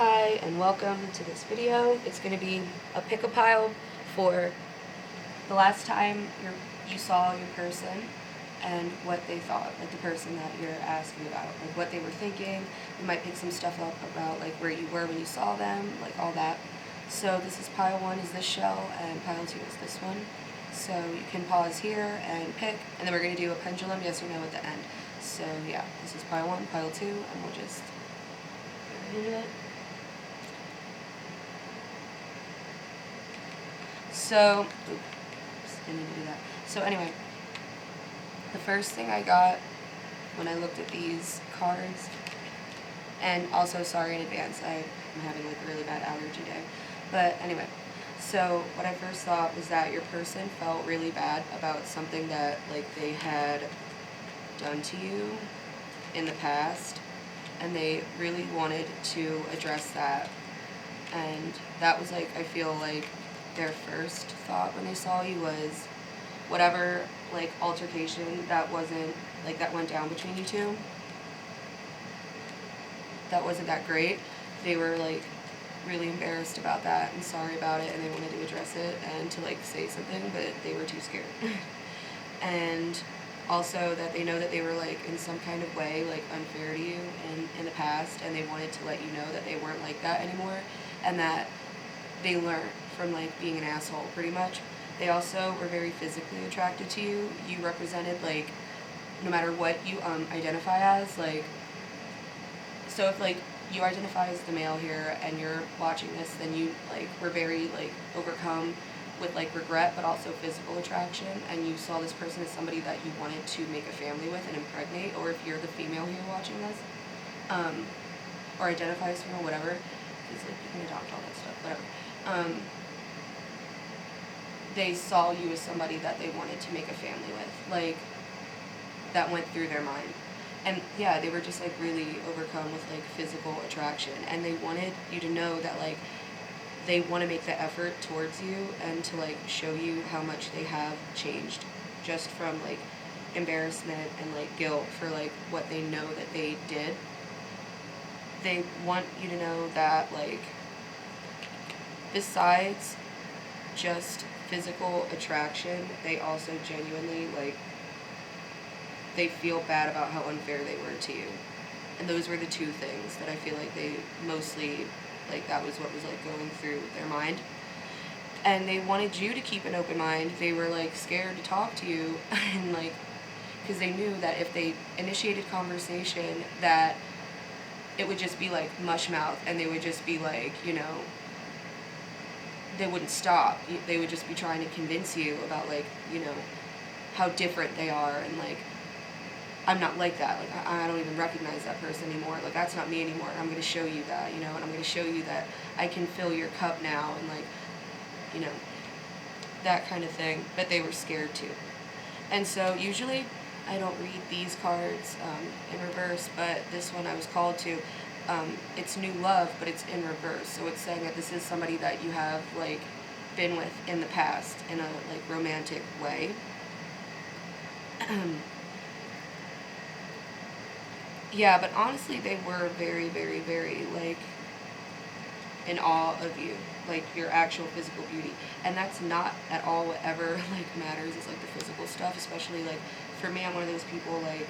Hi and welcome to this video. It's going to be a pick-a-pile for the last time you saw your person and what they thought, like the person that you're asking about, like what they were thinking. You might pick some stuff up about like where you were when you saw them, like all that. So this is pile 1 is this shell and pile 2 is this one. So you can pause here and pick, and then we're going to do a pendulum yes or no at the end. So yeah, this is pile 1, pile 2, and we'll just get right into it. So, oops, didn't need to do that. So anyway, the first thing I got when I looked at these cards, and also sorry in advance, I'm having like a really bad allergy day. But anyway, so what I first thought was that your person felt really bad about something that like they had done to you in the past, and they really wanted to address that. And that was like, I feel like their first thought when they saw you was whatever like altercation that wasn't like that went down between you two, that wasn't that great. They were like really embarrassed about that and sorry about it, and they wanted to address it and to like say something, but they were too scared. And also that they know that they were like in some kind of way like unfair to you in the past, and they wanted to let you know that they weren't like that anymore, and that they learned from like being an asshole pretty much. They also were very physically attracted to you. You represented like no matter what you identify as, like, so if like you identify as the male here and you're watching this, then you like were very like overcome with like regret but also physical attraction, and you saw this person as somebody that you wanted to make a family with and impregnate. Or if you're the female here watching this, or identify as female, whatever, because like you can adopt all that stuff, whatever. They saw you as somebody that they wanted to make a family with, like that went through their mind. And yeah, they were just like really overcome with like physical attraction, and they wanted you to know that like they want to make the effort towards you and to like show you how much they have changed just from like embarrassment and like guilt for like what they know that they did. They want you to know that like besides just physical attraction, they also genuinely like they feel bad about how unfair they were to you. And those were the two things that I feel like they mostly, like that was what was like going through their mind. And they wanted you to keep an open mind. They were like scared to talk to you and like, because they knew that if they initiated conversation that it would just be like mush mouth, and they would just be like, you know, they wouldn't stop. They would just be trying to convince you about like, you know, how different they are, and like, I'm not like that. Like, I don't even recognize that person anymore. Like, that's not me anymore. I'm going to show you that, you know, and I'm going to show you that I can fill your cup now, and like, you know, that kind of thing. But they were scared too. And so usually I don't read these cards in reverse, but this one I was called to. It's new love, but it's in reverse. So it's saying that this is somebody that you have like been with in the past in a like romantic way. Yeah, but honestly, they were very, very, very like in awe of you, like your actual physical beauty. And that's not at all what ever like matters, is like the physical stuff. Especially like for me, I'm one of those people like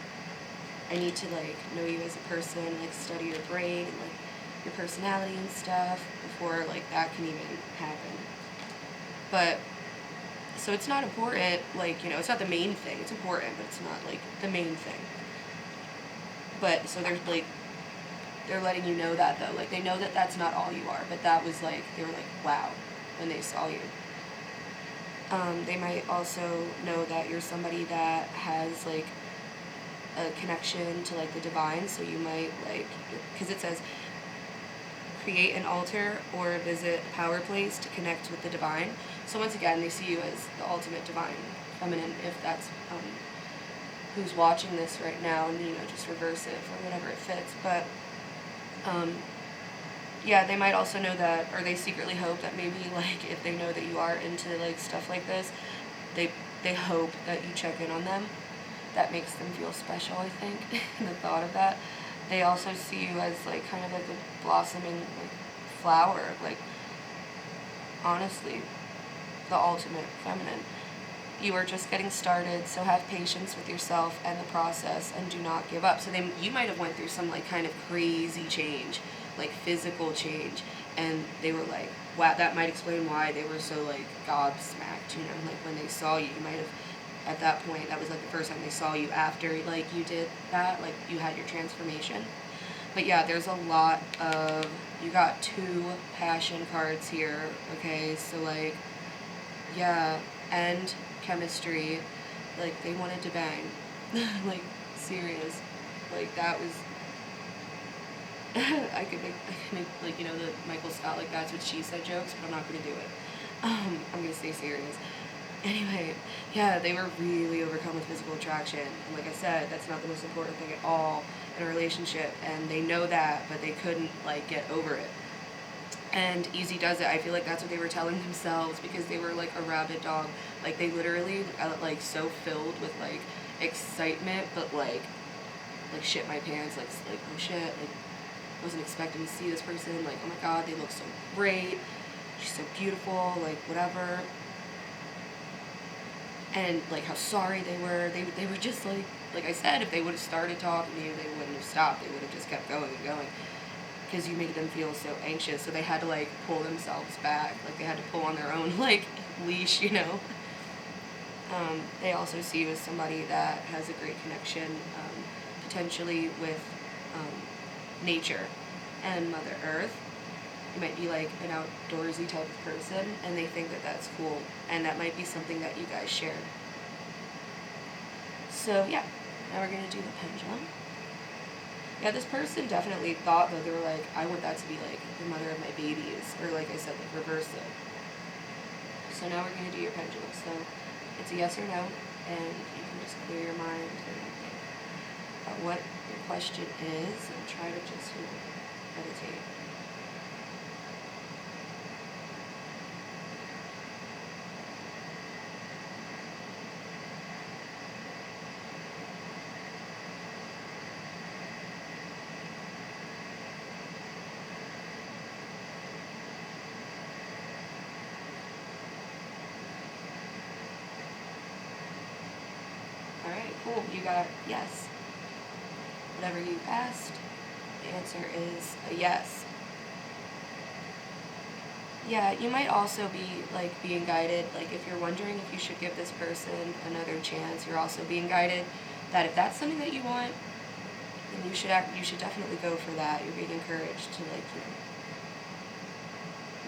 I need to like know you as a person, like study your brain and like your personality and stuff before like that can even happen. But so it's not important, like, you know, it's not the main thing. It's important, but it's not like the main thing. But so there's like they're letting you know that though, like they know that that's not all you are, but that was like they were like wow when they saw you. They might also know that you're somebody that has like a connection to like the divine, so you might like, because it says create an altar or visit a power place to connect with the divine. So once again, they see you as the ultimate divine feminine, if that's who's watching this right now, and you know, just reverse it or whatever it fits. But yeah, they might also know that, or they secretly hope that maybe like if they know that you are into like stuff like this, they hope that you check in on them. That makes them feel special, I think. The thought of that. They also see you as like kind of like a blossoming like flower, like honestly, the ultimate feminine. You are just getting started, so have patience with yourself and the process, and do not give up. So you might have went through some like kind of crazy change, like physical change, and they were like, wow, that might explain why they were so like gobsmacked, you know, like when they saw you, you might have, at that point, that was like the first time they saw you after like you did that, like you had your transformation. But yeah, there's a lot of, you got 2 passion cards here, okay, so like, yeah, and chemistry, like they wanted to bang, like serious, like that was, I could make like, you know, the Michael Scott like that's what she said jokes, but I'm not gonna do it. I'm gonna stay serious. Anyway, yeah, they were really overcome with physical attraction, and like I said, that's not the most important thing at all in a relationship, and they know that, but they couldn't like get over it. And Easy does it. I feel like that's what they were telling themselves, because they were like a rabid dog. Like they literally like so filled with like excitement, but like shit my pants. Like oh shit. Like wasn't expecting to see this person. Like oh my god, they look so great. She's so beautiful. Like whatever. And like how sorry they were. They were just like I said, if they would have started talking to you, they wouldn't have stopped. They would have just kept going and going. Because you made them feel so anxious, so they had to like pull themselves back, like they had to pull on their own like leash, you know. They also see you as somebody that has a great connection, potentially with nature and Mother Earth. You might be like an outdoorsy type of person, and they think that that's cool, and that might be something that you guys share. So yeah, now we're gonna do the pendulum. Yeah, this person definitely thought, though, they were like, I want that to be, like, the mother of my babies. Or, like I said, like, reverse it. So now we're going to do your pendulum. So it's a yes or no, and you can just clear your mind and think about what your question is, and try to just, you know, meditate. Alright, cool. You got yes. Whatever you asked, the answer is a yes. Yeah, you might also be like being guided, like if you're wondering if you should give this person another chance, you're also being guided that if that's something that you want, then you should definitely go for that. You're being encouraged to like, you know,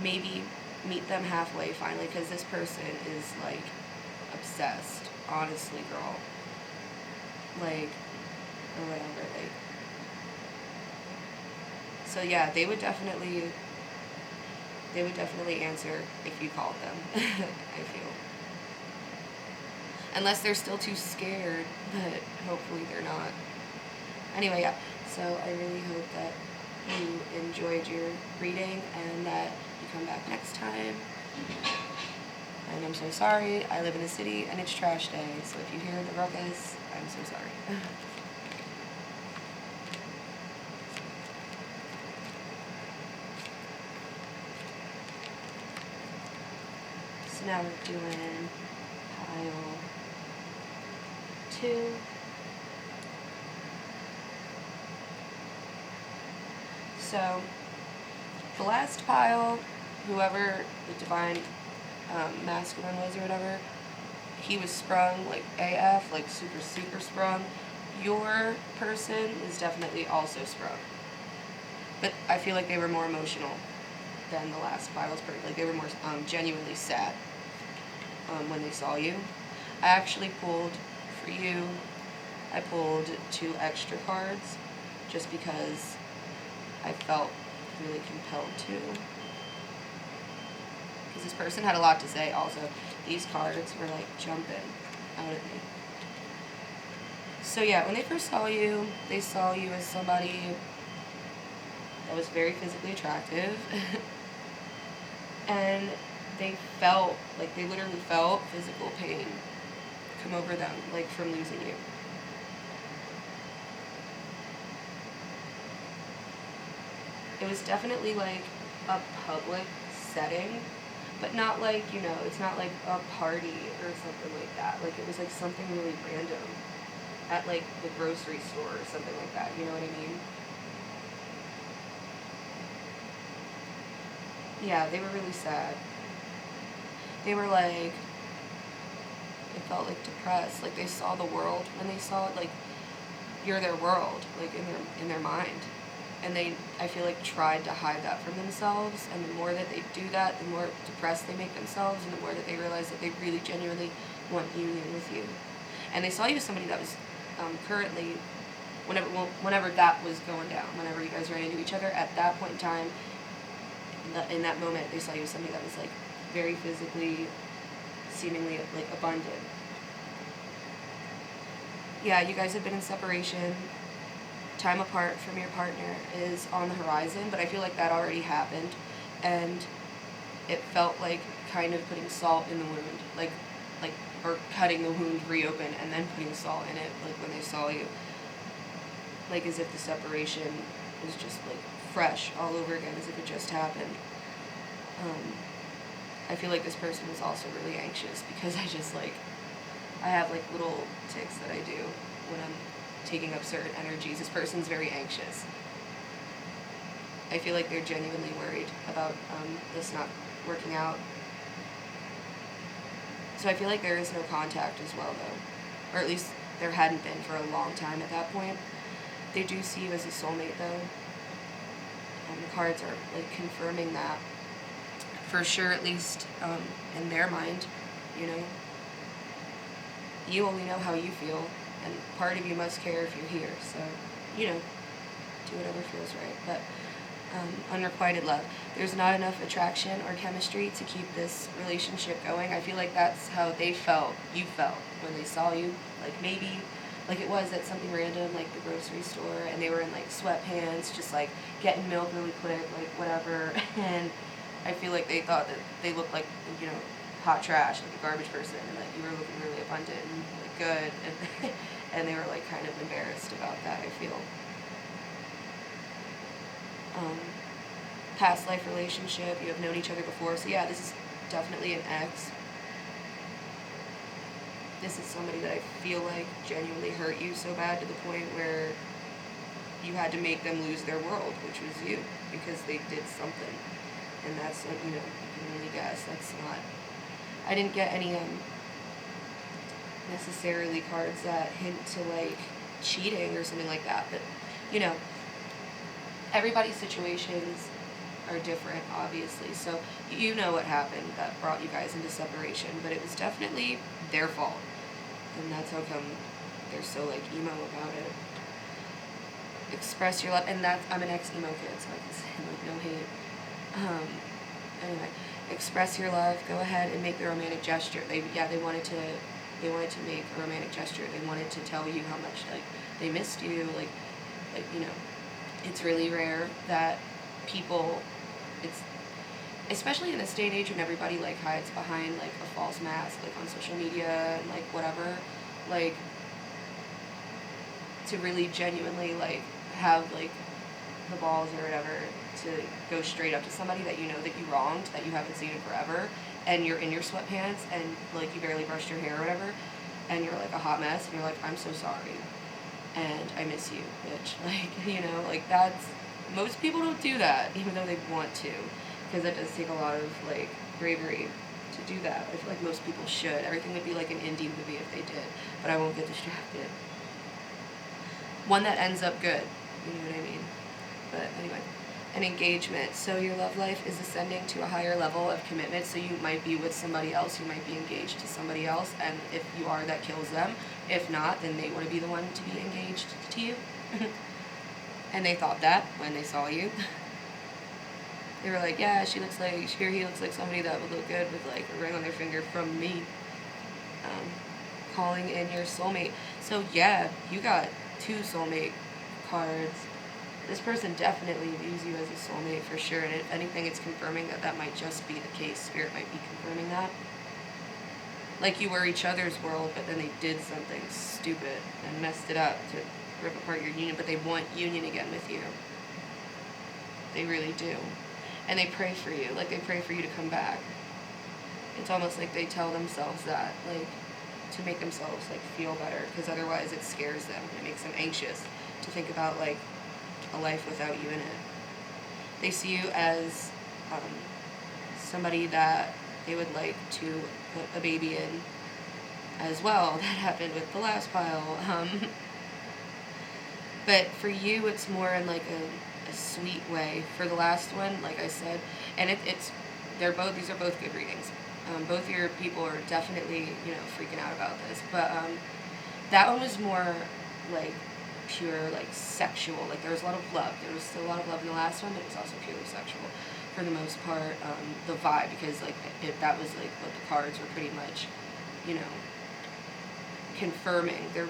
maybe meet them halfway finally, because this person is like obsessed, honestly, girl. Like, or whatever, like. So yeah, they would definitely answer if you called them, I feel. Unless they're still too scared, but hopefully they're not. Anyway, yeah, so I really hope that you enjoyed your reading and that you come back next time. And I'm so sorry, I live in a city and it's trash day, so if you hear the ruckus, I'm so sorry. So now we're doing pile 2. So the last pile, whoever the divine masculine was or whatever, he was sprung like AF, like super, super sprung. Your person is definitely also sprung. But I feel like they were more emotional than the last pile's person. Like they were more genuinely sad when they saw you. I actually pulled for you, I pulled 2 extra cards just because I felt really compelled to. Because this person had a lot to say also. These cards were like jumping out at me. So yeah, when they first saw you, they saw you as somebody that was very physically attractive. And they felt, like they literally felt physical pain come over them, like from losing you. It was definitely like a public setting, but not like, it's not like a party or something like that. Like it was like something really random at like the grocery store or something like that. You know what I mean? Yeah, they were really sad. They were like, they felt like depressed. Like they saw the world when they saw it. Like you're their world, like in their mind. And they, I feel like, tried to hide that from themselves. And the more that they do that, the more depressed they make themselves, and the more that they realize that they really genuinely want union with you. And they saw you as somebody that was currently, whenever that was going down, whenever you guys ran into each other, at that point in time, in that moment, they saw you as somebody that was like very physically, seemingly like abundant. Yeah, you guys have been in separation. Time apart from your partner is on the horizon, but I feel like that already happened, and it felt like kind of putting salt in the wound, like or cutting the wound reopen and then putting salt in it, like when they saw you, like as if the separation was just like fresh all over again, as if it just happened. I feel like this person was also really anxious because I have like little tics that I do when I'm taking up certain energies. This person's very anxious. I feel like they're genuinely worried about this not working out. So I feel like there is no contact as well, though. Or at least there hadn't been for a long time at that point. They do see you as a soulmate, though. And the cards are like confirming that. For sure, at least in their mind, you know. You only know how you feel, and part of you must care if you're here. So, do whatever feels right. But unrequited love. There's not enough attraction or chemistry to keep this relationship going. I feel like that's how you felt when they saw you. Like maybe, like it was at something random, like the grocery store, and they were in like sweatpants, just like getting milk really quick, like whatever. And I feel like they thought that they looked like, hot trash, like a garbage person, and that you were looking really abundant and like good, and they were like kind of embarrassed about that, I feel. Past life relationship, you have known each other before, so yeah, this is definitely an ex. This is somebody that I feel like genuinely hurt you so bad to the point where you had to make them lose their world, which was you, because they did something. And that's, you can really guess, that's not, I didn't get any, necessarily cards that hint to, like, cheating or something like that, but, everybody's situations are different, obviously, so you know what happened that brought you guys into separation, but it was definitely their fault, and that's how come they're so, like, emo about it. Express your love, and I'm an ex-emo kid, so I can say, like, no hate. Anyway, express your love, go ahead and make the romantic gesture. They wanted to make a romantic gesture. They wanted to tell you how much, like, they missed you, like, it's really rare that people, especially in this day and age when everybody, like, hides behind, like, a false mask, like, on social media and, like, whatever, like, to really genuinely, like, have, like, the balls or whatever to go straight up to somebody that you know that you wronged, that you haven't seen in forever, and you're in your sweatpants and, like, you barely brushed your hair or whatever, and you're, like, a hot mess, and you're like, I'm so sorry, and I miss you, bitch. Like, like, that's, most people don't do that, even though they want to, because it does take a lot of, like, bravery to do that. I feel like most people should. Everything would be like an indie movie if they did, but I won't get distracted. One that ends up good, you know what I mean? But anyway, an engagement. So your love life is ascending to a higher level of commitment, so you might be with somebody else, you might be engaged to somebody else, and if you are, that kills them. If not, then they want to be the one to be engaged to you. And they thought that when they saw you. They were like, yeah, he looks like somebody that would look good with, like, a ring on their finger from me. Calling in your soulmate. So yeah, you got 2 soulmate cards. This person definitely views you as a soulmate for sure, and if anything, it's confirming that might just be the case. Spirit might be confirming that. Like you were each other's world, but then they did something stupid and messed it up to rip apart your union, but they want union again with you. They really do. And they pray for you. Like, they pray for you to come back. It's almost like they tell themselves that, like, to make themselves, like, feel better. Because otherwise it scares them. It makes them anxious to think about, like, a life without you in it. They see you as somebody that they would like to put a baby in as well. That happened with the last pile. But for you, it's more in like a sweet way. For the last one, like I said, and these are both good readings. Both your people are definitely, freaking out about this. But that one was more like pure, like sexual. Like there was a lot of love. There was still a lot of love in the last one, but it was also purely sexual for the most part. The vibe, because like that was like what the cards were pretty much, confirming. There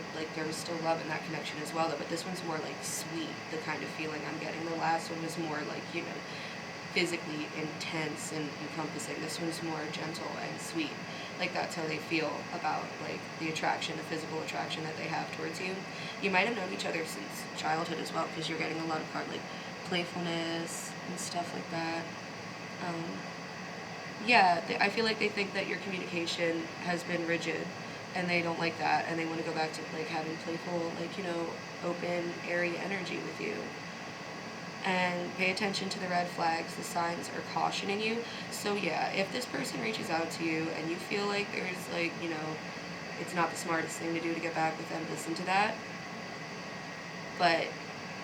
was still love in that connection as well, though. But this one's more like sweet. The kind of feeling I'm getting. The last one was more like physically intense and encompassing. This one's more gentle and sweet. Like that's how they feel about like the attraction, the physical attraction that they have towards you. You might have known each other since childhood as well, because you're getting a lot of card like playfulness and stuff like that. I feel like they think that your communication has been rigid, and they don't like that, and they want to go back to like having playful, like open, airy energy with you. And pay attention to the red flags. The signs are cautioning you. So yeah, if this person reaches out to you and you feel like there's like, it's not the smartest thing to do to get back with them, listen to that. But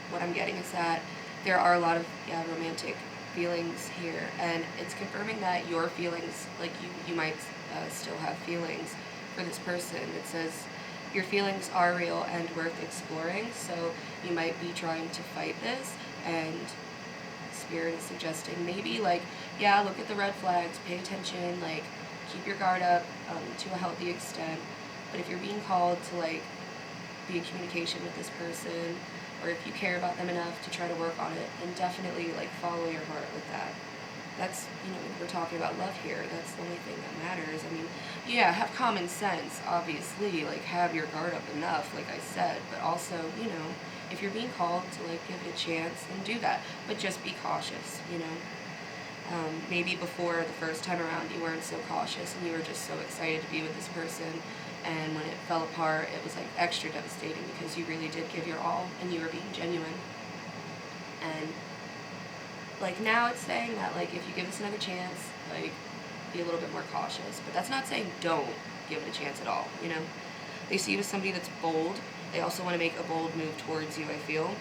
what I'm getting is that there are a lot of romantic feelings here, and it's confirming that your feelings, like you might still have feelings for this person. It says your feelings are real and worth exploring, so you might be trying to fight this. And Spirit is suggesting maybe like, look at the red flags, pay attention, like keep your guard up to a healthy extent. But if you're being called to like be in communication with this person, or if you care about them enough to try to work on it, then definitely like follow your heart with that. That's, we're talking about love here. That's the only thing that matters. I mean, have common sense, obviously, like have your guard up enough, like I said, but also, if you're being called to like give it a chance, then do that. But just be cautious, maybe before the first time around you weren't so cautious and you were just so excited to be with this person, and when it fell apart it was like extra devastating because you really did give your all and you were being genuine. And like now it's saying that like if you give this another chance, like be a little bit more cautious. But that's not saying don't give it a chance at all, They see you as somebody that's bold. They also want to make a bold move towards you, I feel.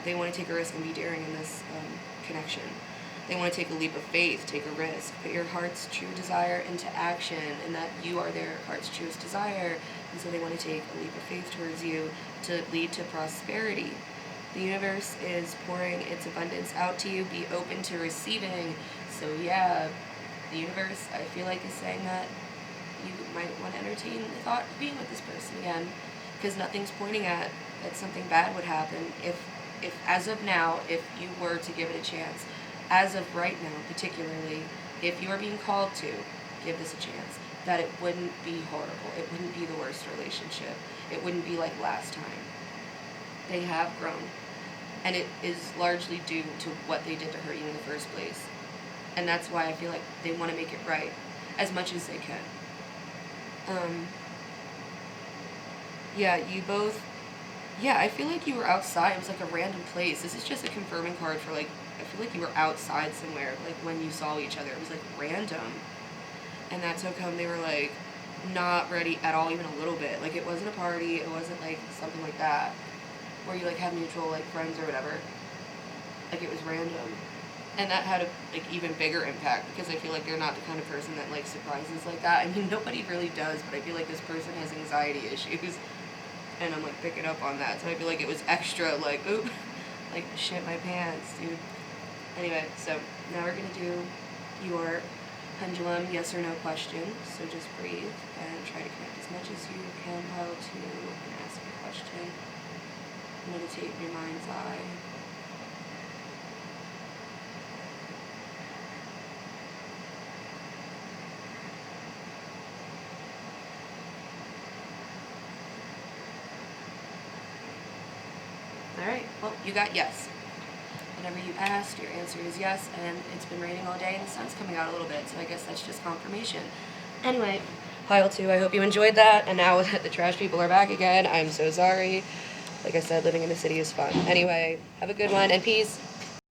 They want to take a risk and be daring in this connection. They want to take a leap of faith, take a risk, put your heart's true desire into action, and that you are their heart's truest desire. And so they want to take a leap of faith towards you to lead to prosperity. The universe is pouring its abundance out to you. Be open to receiving. So the universe, I feel like, is saying that you might want to entertain the thought of being with this person again, because nothing's pointing at that something bad would happen if as of now, if you were to give it a chance. As of right now, particularly, if you are being called to give this a chance, that it wouldn't be horrible. It wouldn't be the worst relationship. It wouldn't be like last time. They have grown, and it is largely due to what they did to hurt you in the first place. And that's why I feel like they want to make it right as much as they can. You both, I feel like you were outside. It was like a random place. This is just a confirming card for like, I feel like you were outside somewhere, like when you saw each other. It was like random. And that's how come they were like not ready at all, even a little bit. Like it wasn't a party. It wasn't like something like that where you like have mutual like friends or whatever. Like it was random. And that had a like even bigger impact because I feel like they're not the kind of person that like surprises like that. I mean, nobody really does, but I feel like this person has anxiety issues, and I'm like picking up on that. So I feel like it was extra like, oop, like shit my pants, dude. Anyway, so now we're gonna do your pendulum yes or no question. So just breathe and try to connect as much as you can how to and ask a question. Meditate in your mind's eye. Alright, well, you got yes. Whenever you asked, your answer is yes, and it's been raining all day and the sun's coming out a little bit, so I guess that's just confirmation. Anyway, pile 2, I hope you enjoyed that, and now that the trash people are back again, I'm so sorry. Like I said, living in the city is fun. Anyway, have a good one, and peace.